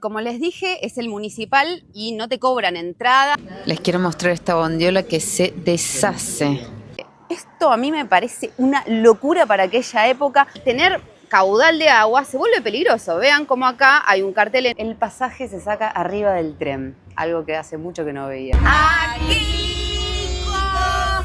como les dije, es el municipal y no te cobran entrada. Les quiero mostrar esta bondiola que se deshace. Esto a mí me parece una locura para aquella época. Tener caudal de agua se vuelve peligroso. Vean cómo acá hay un cartel. El pasaje se saca arriba del tren, algo que hace mucho que no veía. Aquí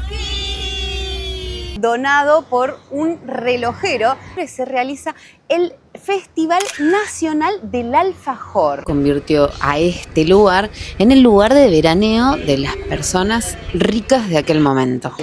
cogí. Donado por un relojero. Se realiza el Festival Nacional del Alfajor. Convirtió a este lugar en el lugar de veraneo de las personas ricas de aquel momento.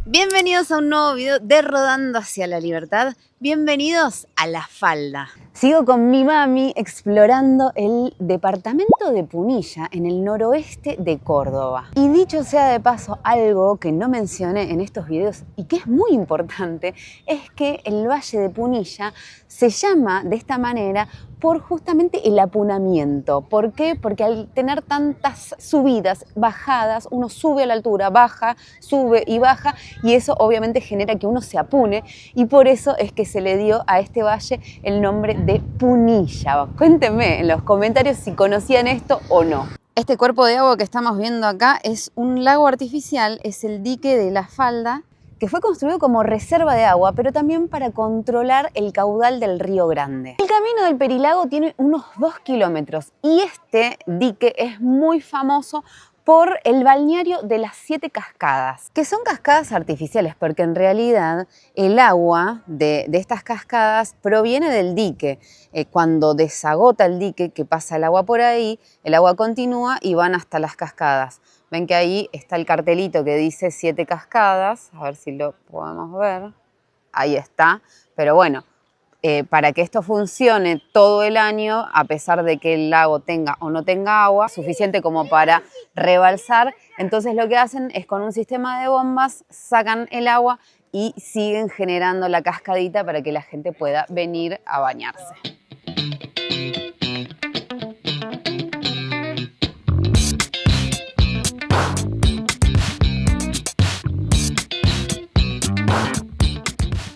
Bienvenidos a un nuevo video de Rodando hacia la Libertad. Bienvenidos a La Falda. Sigo con mi mami explorando el departamento de Punilla, en el noroeste de Córdoba. Y dicho sea de paso, algo que no mencioné en estos videos y que es muy importante, es que el Valle de Punilla se llama de esta manera por justamente el apunamiento. ¿Por qué? Porque al tener tantas subidas, bajadas, uno sube a la altura, baja, sube y baja, y eso obviamente genera que uno se apune, y por eso es que se le dio a este valle el nombre de Punilla. Cuéntenme en los comentarios si conocían esto o no. Este cuerpo de agua que estamos viendo acá es un lago artificial, es el dique de La Falda, que fue construido como reserva de agua, pero también para controlar el caudal del Río Grande. El camino del Perilago tiene unos 2 kilómetros y este dique es muy famoso por el balneario de las 7 cascadas, que son cascadas artificiales, porque en realidad el agua de estas cascadas proviene del dique. Cuando desagota el dique, que pasa el agua por ahí, el agua continúa y van hasta las cascadas. Ven que ahí está el cartelito que dice 7 cascadas, a ver si lo podemos ver. Ahí está, pero bueno, para que esto funcione todo el año, a pesar de que el lago tenga o no tenga agua, suficiente como para rebalsar, entonces lo que hacen es con un sistema de bombas, sacan el agua y siguen generando la cascadita para que la gente pueda venir a bañarse.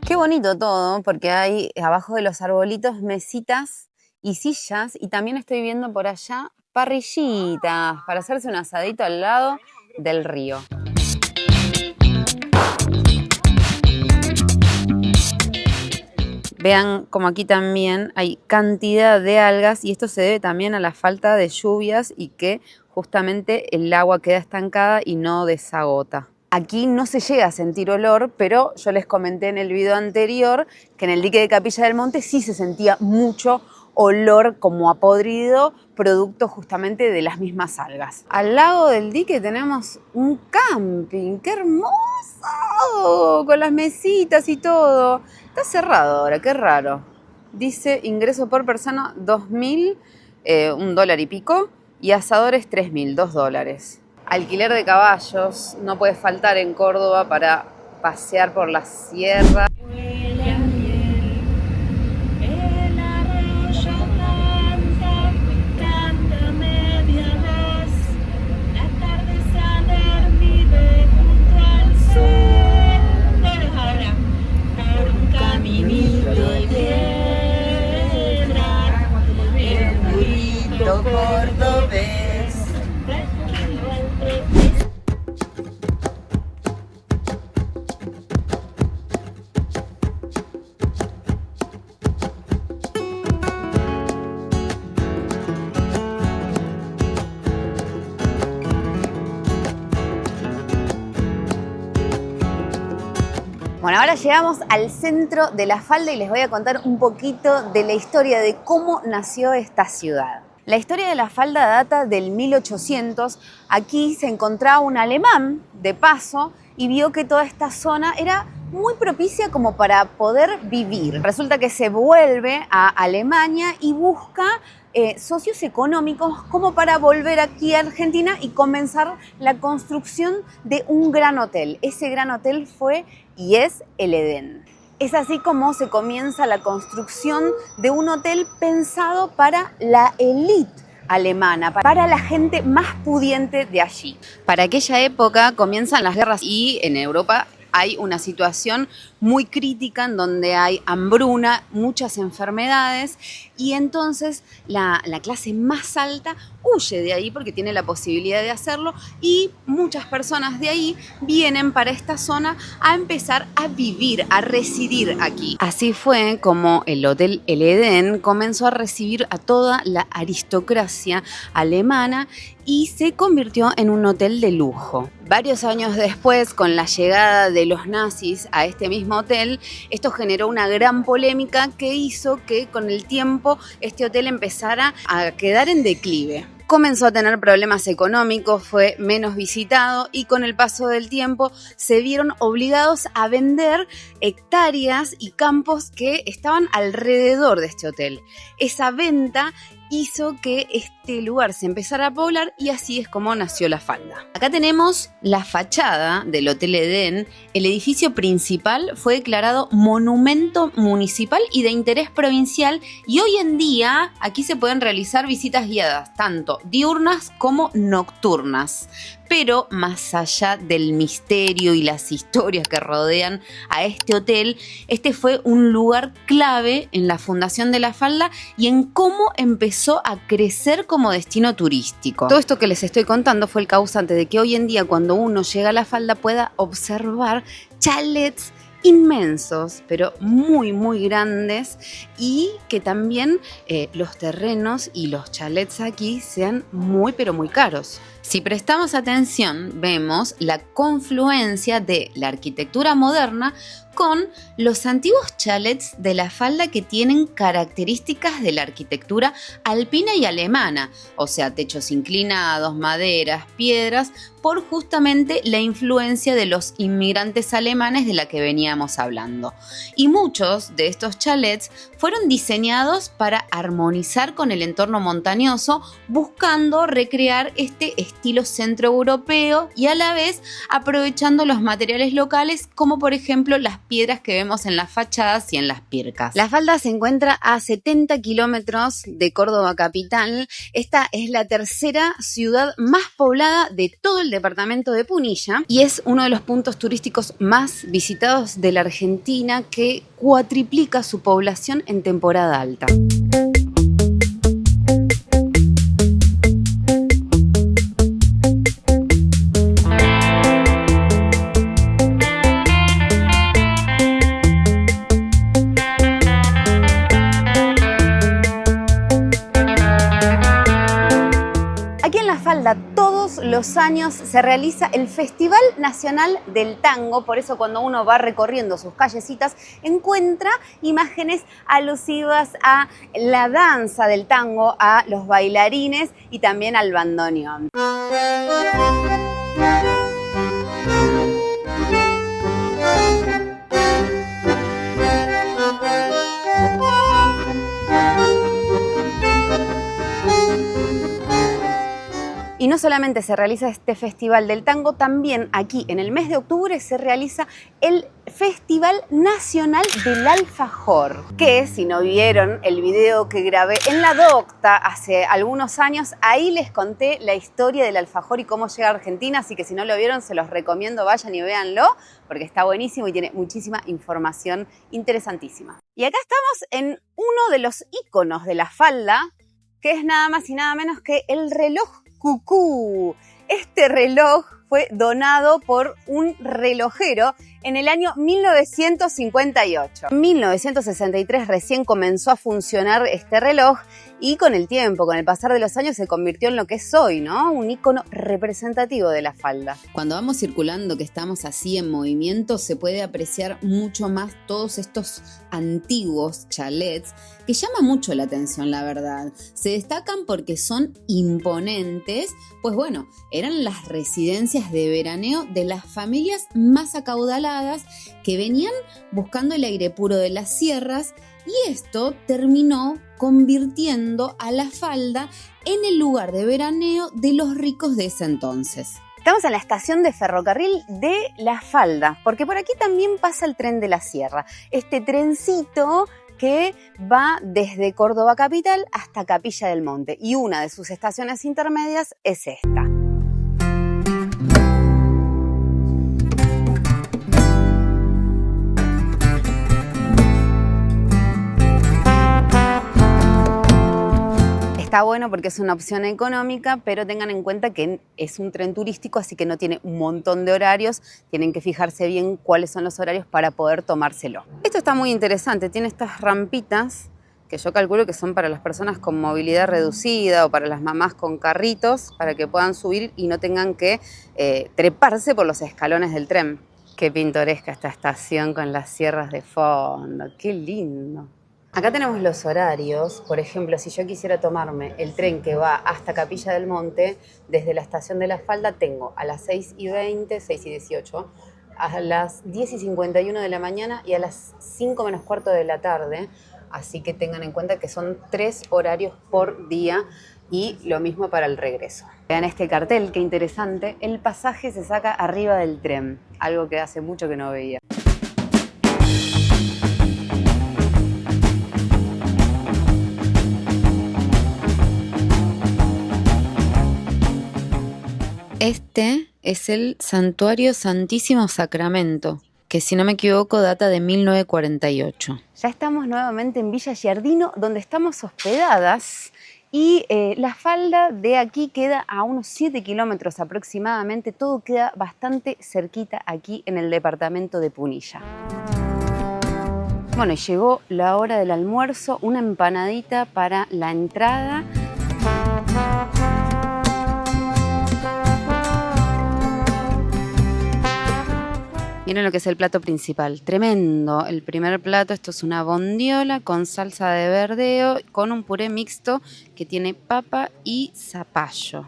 Qué bonito todo, porque hay abajo de los arbolitos mesitas y sillas, y también estoy viendo por allá parrillitas para hacerse un asadito al lado del río. Vean como aquí también hay cantidad de algas, y esto se debe también a la falta de lluvias y que justamente el agua queda estancada y no desagota. Aquí no se llega a sentir olor, pero yo les comenté en el video anterior que en el dique de Capilla del Monte sí se sentía mucho olor como a podrido, producto justamente de las mismas algas. Al lado del dique tenemos un camping, ¡qué hermoso! Con las mesitas y todo. Está cerrado ahora, qué raro. Dice ingreso por persona 2.000, $1 y pico, y asadores 3.000, $2. Alquiler de caballos no puede faltar en Córdoba para pasear por la sierra. Bueno, ahora llegamos al centro de La Falda y les voy a contar un poquito de la historia de cómo nació esta ciudad. La historia de La Falda data del 1800. Aquí se encontraba un alemán de paso y vio que toda esta zona era muy propicia como para poder vivir. Resulta que se vuelve a Alemania y busca socios económicos como para volver aquí a Argentina y comenzar la construcción de un gran hotel. Ese gran hotel fue y es el Edén. Es así como se comienza la construcción de un hotel pensado para la élite alemana, para la gente más pudiente de allí. Para aquella época comienzan las guerras y en Europa hay una situación muy crítica en donde hay hambruna, muchas enfermedades y entonces la clase más alta huye de ahí porque tiene la posibilidad de hacerlo y muchas personas de ahí vienen para esta zona a empezar a vivir, a residir aquí. Así fue como el Hotel El Edén comenzó a recibir a toda la aristocracia alemana y se convirtió en un hotel de lujo. Varios años después, con la llegada de los nazis a este mismo hotel, esto generó una gran polémica que hizo que con el tiempo este hotel empezara a quedar en declive. Comenzó a tener problemas económicos, fue menos visitado y con el paso del tiempo se vieron obligados a vender hectáreas y campos que estaban alrededor de este hotel. Esa venta hizo que este lugar se empezara a poblar y así es como nació La Falda. Acá tenemos la fachada del Hotel Edén. El edificio principal fue declarado monumento municipal y de interés provincial y hoy en día aquí se pueden realizar visitas guiadas, tanto diurnas como nocturnas. Pero más allá del misterio y las historias que rodean a este hotel, este fue un lugar clave en la fundación de La Falda y en cómo empezó a crecer como destino turístico. Todo esto que les estoy contando fue el causante de que hoy en día cuando uno llega a La Falda pueda observar chalets inmensos, pero muy muy grandes y que también los terrenos y los chalets aquí sean muy pero muy caros. Si prestamos atención, vemos la confluencia de la arquitectura moderna con los antiguos chalets de La Falda que tienen características de la arquitectura alpina y alemana, o sea, techos inclinados, maderas, piedras, por justamente la influencia de los inmigrantes alemanes de la que veníamos hablando. Y muchos de estos chalets fueron diseñados para armonizar con el entorno montañoso, buscando recrear este estilo centroeuropeo y a la vez aprovechando los materiales locales como por ejemplo las piedras que vemos en las fachadas y en las pircas. La Falda se encuentra a 70 kilómetros de Córdoba capital. Esta es la tercera ciudad más poblada de todo el departamento de Punilla y es uno de los puntos turísticos más visitados de la Argentina que cuatriplica su población en temporada alta. Todos los años se realiza el Festival Nacional del Tango, por eso cuando uno va recorriendo sus callecitas encuentra imágenes alusivas a la danza del tango, a los bailarines y también al bandoneón. Y no solamente se realiza este Festival del Tango, también aquí en el mes de octubre se realiza el Festival Nacional del Alfajor, que si no vieron el video que grabé en La Docta hace algunos años, ahí les conté la historia del alfajor y cómo llega a Argentina, así que si no lo vieron se los recomiendo, vayan y véanlo, porque está buenísimo y tiene muchísima información interesantísima. Y acá estamos en uno de los íconos de La Falda, que es nada más y nada menos que el reloj Cucú. Este reloj fue donado por un relojero en el año 1958. En 1963 recién comenzó a funcionar este reloj y con el tiempo, con el pasar de los años, se convirtió en lo que es hoy, ¿no? Un ícono representativo de La Falda. Cuando vamos circulando, que estamos así en movimiento, se puede apreciar mucho más todos estos antiguos chalets que llaman mucho la atención, la verdad. Se destacan porque son imponentes, pues bueno, eran las residencias de veraneo de las familias más acaudaladas migradas que venían buscando el aire puro de las sierras, y esto terminó convirtiendo a La Falda en el lugar de veraneo de los ricos de ese entonces. Estamos en la estación de ferrocarril de La Falda, porque por aquí también pasa el tren de la Sierra. Este trencito que va desde Córdoba capital hasta Capilla del Monte, y una de sus estaciones intermedias es esta. Está bueno porque es una opción económica, pero tengan en cuenta que es un tren turístico, así que no tiene un montón de horarios. Tienen que fijarse bien cuáles son los horarios para poder tomárselo. Esto está muy interesante, tiene estas rampitas que yo calculo que son para las personas con movilidad reducida o para las mamás con carritos, para que puedan subir y no tengan que treparse por los escalones del tren. Qué pintoresca esta estación con las sierras de fondo, qué lindo. Acá tenemos los horarios. Por ejemplo, si yo quisiera tomarme el tren que va hasta Capilla del Monte, desde la estación de La Falda tengo a las 6:20, 6:18, a las 10:51 de la mañana y a las 5 menos cuarto de la tarde. Así que tengan en cuenta que son 3 horarios por día, y lo mismo para el regreso. Vean este cartel, qué interesante. El pasaje se saca arriba del tren, algo que hace mucho que no veía. Este es el Santuario Santísimo Sacramento, que si no me equivoco data de 1948. Ya estamos nuevamente en Villa Giardino, donde estamos hospedadas, y La Falda de aquí queda a unos 7 kilómetros aproximadamente. Todo queda bastante cerquita aquí en el departamento de Punilla. Bueno, y llegó la hora del almuerzo, una empanadita para la entrada. Miren lo que es el plato principal, tremendo. El primer plato, esto es una bondiola con salsa de verdeo, con un puré mixto que tiene papa y zapallo.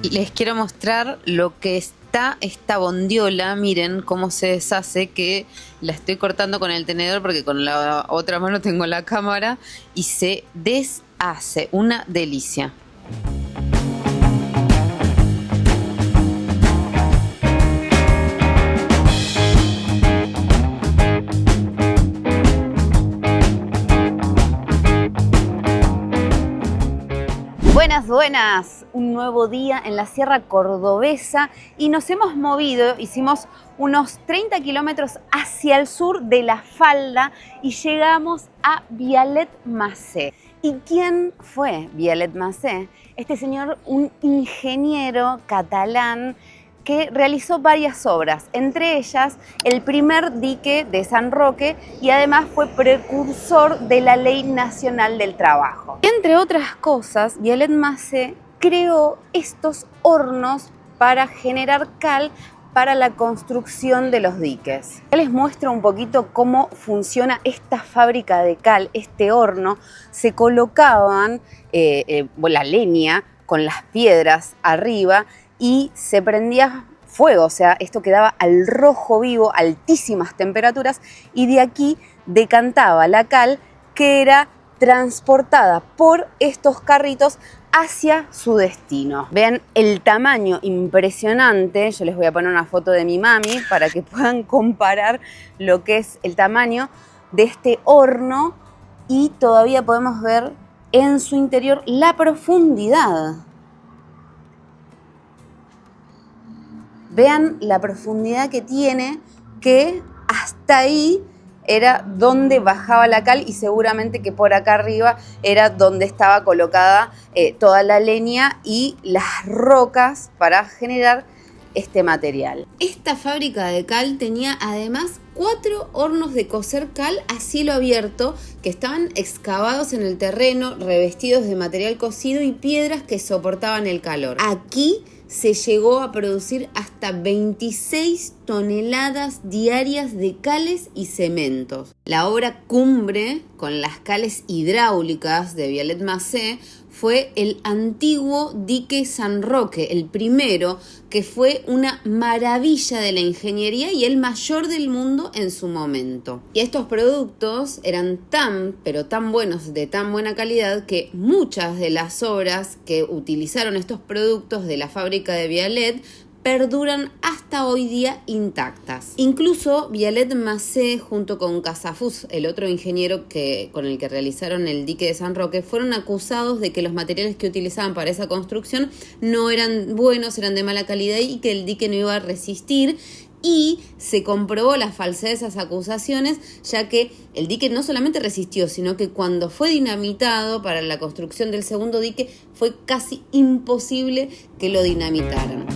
Y les quiero mostrar lo que está esta bondiola. Miren cómo se deshace, que la estoy cortando con el tenedor porque con la otra mano tengo la cámara, y se deshace, una delicia. Buenas, buenas, un nuevo día en la Sierra Cordobesa, y nos hemos movido, hicimos unos 30 kilómetros hacia el sur de La Falda y llegamos a Vialet-Massé. ¿Y quién fue Vialet-Massé? Este señor, un ingeniero catalán que realizó varias obras, entre ellas el primer dique de San Roque, y además fue precursor de la Ley Nacional del Trabajo. Entre otras cosas, Vialet-Massé creó estos hornos para generar cal para la construcción de los diques. Les muestro un poquito cómo funciona esta fábrica de cal, este horno. Se colocaban la leña con las piedras arriba y se prendía fuego, o sea, esto quedaba al rojo vivo, altísimas temperaturas, y de aquí decantaba la cal que era transportada por estos carritos hacia su destino. Vean el tamaño impresionante. Yo les voy a poner una foto de mi mami para que puedan comparar lo que es el tamaño de este horno, y todavía podemos ver en su interior la profundidad. Vean la profundidad que tiene, que hasta ahí era donde bajaba la cal, y seguramente que por acá arriba era donde estaba colocada toda la leña y las rocas para generar este material. Esta fábrica de cal tenía además 4 hornos de cocer cal a cielo abierto que estaban excavados en el terreno, revestidos de material cocido y piedras que soportaban el calor. Aquí se llegó a producir hasta 26 toneladas diarias de cales y cementos. La obra cumbre con las cales hidráulicas de Vialet-Macé fue el antiguo dique San Roque, el primero, que fue una maravilla de la ingeniería y el mayor del mundo en su momento. Y estos productos eran pero tan buenos, de tan buena calidad, que muchas de las obras que utilizaron estos productos de la fábrica de Vialet perduran hasta hoy día intactas. Incluso Vialet-Macé junto con Casafús, el otro ingeniero con el que realizaron el dique de San Roque, fueron acusados de que los materiales que utilizaban para esa construcción no eran buenos, eran de mala calidad y que el dique no iba a resistir. Y se comprobó la falsedad de esas acusaciones, ya que el dique no solamente resistió, sino que cuando fue dinamitado para la construcción del segundo dique fue casi imposible que lo dinamitaran.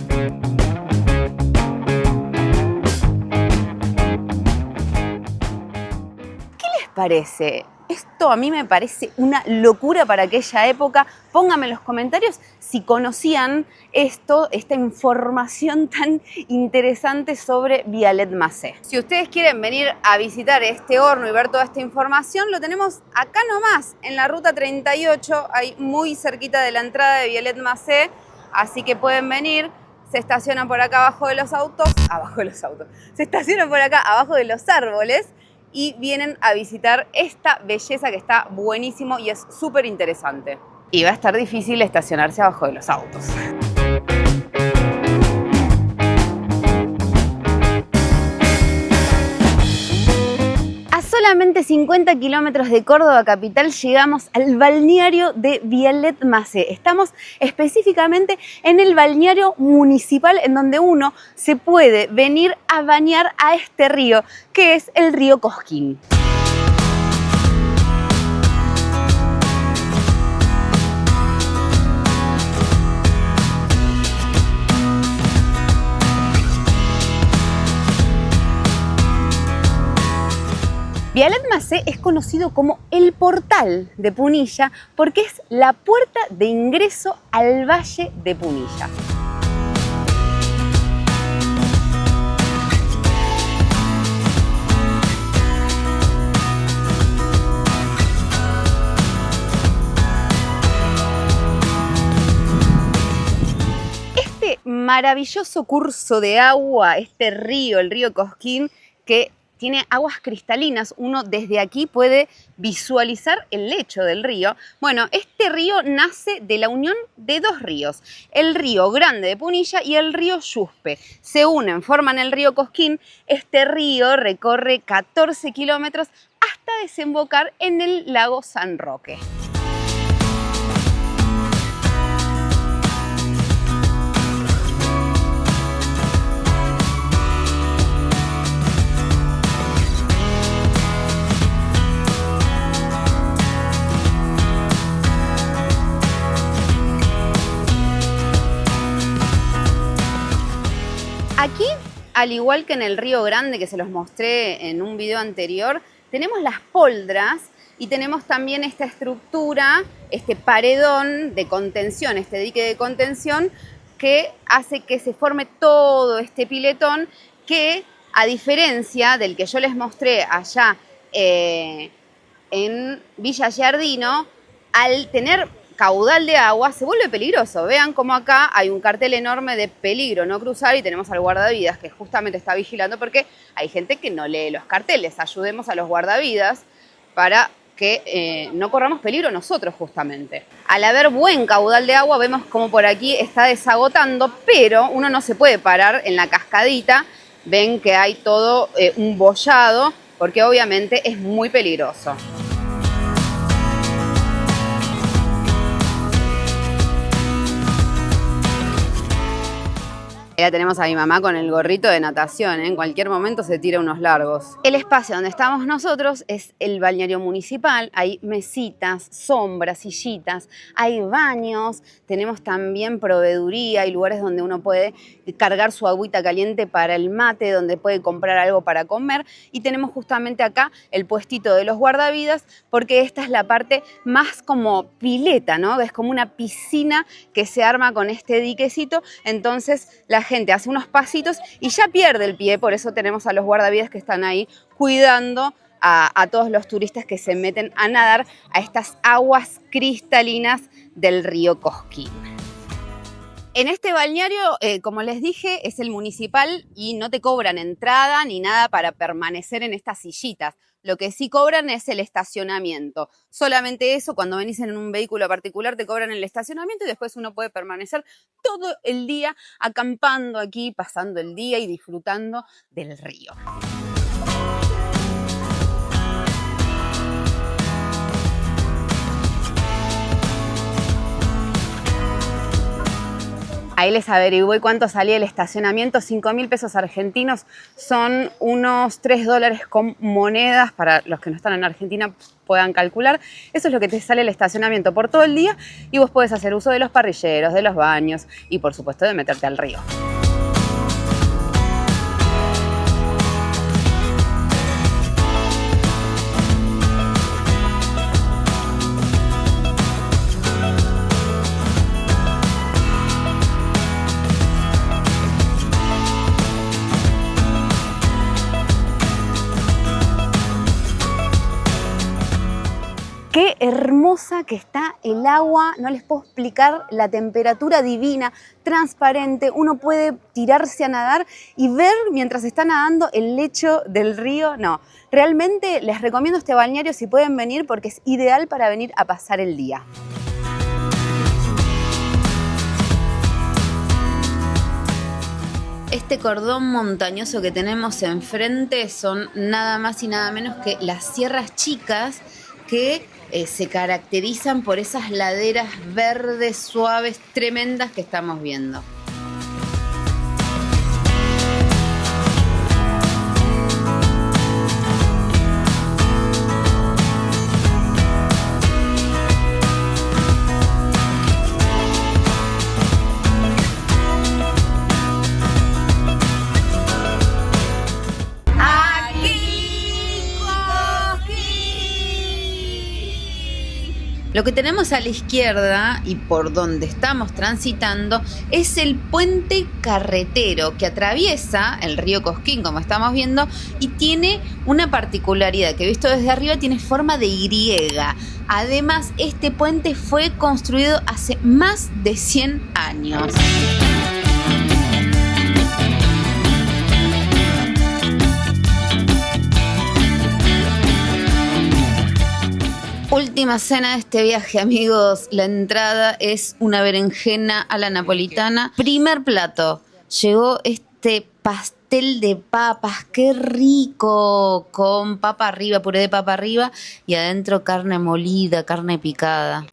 Parece? Esto a mí me parece una locura para aquella época. Pónganme en los comentarios si conocían esta información tan interesante sobre Vialet-Macé. Si ustedes quieren venir a visitar este horno y ver toda esta información, lo tenemos acá nomás, en la ruta 38, ahí muy cerquita de la entrada de Vialet-Macé, así que pueden venir. Se estacionan por acá abajo de los autos, se estacionan por acá abajo de los árboles y vienen a visitar esta belleza que está buenísimo y es súper interesante. Y va a estar difícil estacionarse abajo de los autos. Solamente 50 kilómetros de Córdoba capital llegamos al balneario de Vialet-Macé. Estamos específicamente en el balneario municipal en donde uno se puede venir a bañar a este río, que es el río Cosquín. Vialet-Macé es conocido como el portal de Punilla porque es la puerta de ingreso al Valle de Punilla. Este maravilloso curso de agua, este río, el río Cosquín, que tiene aguas cristalinas, uno desde aquí puede visualizar el lecho del río. Bueno, este río nace de la unión de dos ríos, el río Grande de Punilla y el río Yuspe. Se unen, forman el río Cosquín. Este río recorre 14 kilómetros hasta desembocar en el lago San Roque. Aquí, al igual que en el Río Grande, que se los mostré en un video anterior, tenemos las poldras y tenemos también esta estructura, este paredón de contención, este dique de contención que hace que se forme todo este piletón que, a diferencia del que yo les mostré allá en Villa Giardino, al tener caudal de agua se vuelve peligroso. Vean cómo acá hay un cartel enorme de peligro, no cruzar, y tenemos al guardavidas que justamente está vigilando porque hay gente que no lee los carteles. Ayudemos a los guardavidas para que no corramos peligro nosotros justamente. Al haber buen caudal de agua vemos como por aquí está desagotando, pero uno no se puede parar en la cascadita. Ven que hay todo un bollado porque obviamente es muy peligroso. Ya tenemos a mi mamá con el gorrito de natación, ¿eh? En cualquier momento se tira unos largos. El espacio donde estamos nosotros es el balneario municipal. Hay mesitas, sombras, sillitas, hay baños, tenemos también proveeduría, hay lugares donde uno puede cargar su agüita caliente para el mate, donde puede comprar algo para comer, y tenemos justamente acá el puestito de los guardavidas, porque esta es la parte más como pileta, ¿no? Es como una piscina que se arma con este diquecito, entonces la gente hace unos pasitos y ya pierde el pie, por eso tenemos a los guardavidas que están ahí cuidando a todos los turistas que se meten a nadar a estas aguas cristalinas del río Cosquín. En este balneario, como les dije, es el municipal y no te cobran entrada ni nada para permanecer en estas sillitas. Lo que sí cobran es el estacionamiento. Solamente eso, cuando venís en un vehículo particular te cobran el estacionamiento y después uno puede permanecer todo el día acampando aquí, pasando el día y disfrutando del río. Ahí les averigué cuánto salía el estacionamiento, 5.000 pesos argentinos, son unos $3 con monedas, para los que no están en Argentina puedan calcular. Eso es lo que te sale el estacionamiento por todo el día y vos podés hacer uso de los parrilleros, de los baños y por supuesto de meterte al río. Qué hermosa que está el agua, no les puedo explicar la temperatura divina, transparente, uno puede tirarse a nadar y ver mientras está nadando el lecho del río. No, realmente les recomiendo este balneario si pueden venir porque es ideal para venir a pasar el día. Este cordón montañoso que tenemos enfrente son nada más y nada menos que las Sierras Chicas, que se caracterizan por esas laderas verdes, suaves, tremendas que estamos viendo. Lo que tenemos a la izquierda y por donde estamos transitando es el puente carretero que atraviesa el río Cosquín, como estamos viendo, y tiene una particularidad que visto desde arriba tiene forma de Y. Además, este puente fue construido hace más de 100 años. Última cena de este viaje, amigos. La entrada es una berenjena a la napolitana. Primer plato, llegó este pastel de papas, qué rico, con papa arriba, puré de papa arriba y adentro carne molida, carne picada.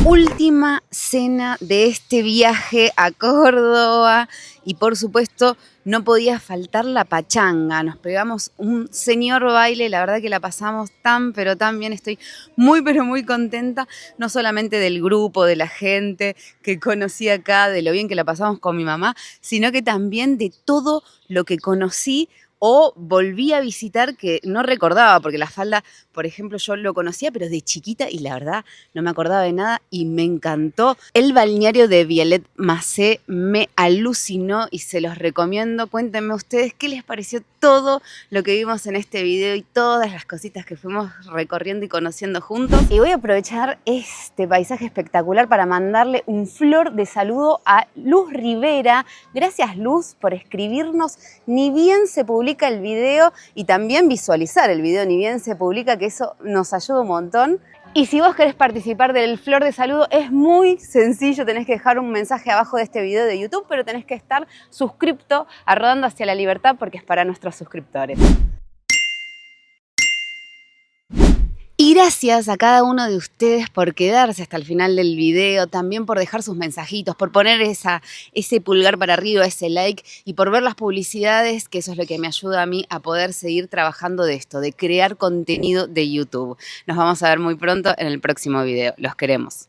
Última cena de este viaje a Córdoba y por supuesto no podía faltar la pachanga. Nos pegamos un señor baile, la verdad que la pasamos tan pero tan bien. Estoy muy pero muy contenta, no solamente del grupo, de la gente que conocí acá, de lo bien que la pasamos con mi mamá, sino que también de todo lo que conocí o volví a visitar que no recordaba, porque La Falda, por ejemplo, yo lo conocía, pero de chiquita y la verdad no me acordaba de nada y me encantó. El balneario de Vielhet-Macé me alucinó y se los recomiendo. Cuéntenme ustedes qué les pareció todo lo que vimos en este video y todas las cositas que fuimos recorriendo y conociendo juntos. Y voy a aprovechar este paisaje espectacular para mandarle un flor de saludo a Luz Rivera. Gracias, Luz, por escribirnos. Ni bien se publica el video y también visualizar el video, ni bien se publica, que eso nos ayuda un montón. Y si vos querés participar del Flor de Saludo, es muy sencillo, tenés que dejar un mensaje abajo de este video de YouTube, pero tenés que estar suscripto a Rodando hacia la Libertad porque es para nuestros suscriptores. Y gracias a cada uno de ustedes por quedarse hasta el final del video, también por dejar sus mensajitos, por poner ese pulgar para arriba, ese like y por ver las publicidades, que eso es lo que me ayuda a mí a poder seguir trabajando de esto, de crear contenido de YouTube. Nos vamos a ver muy pronto en el próximo video. Los queremos.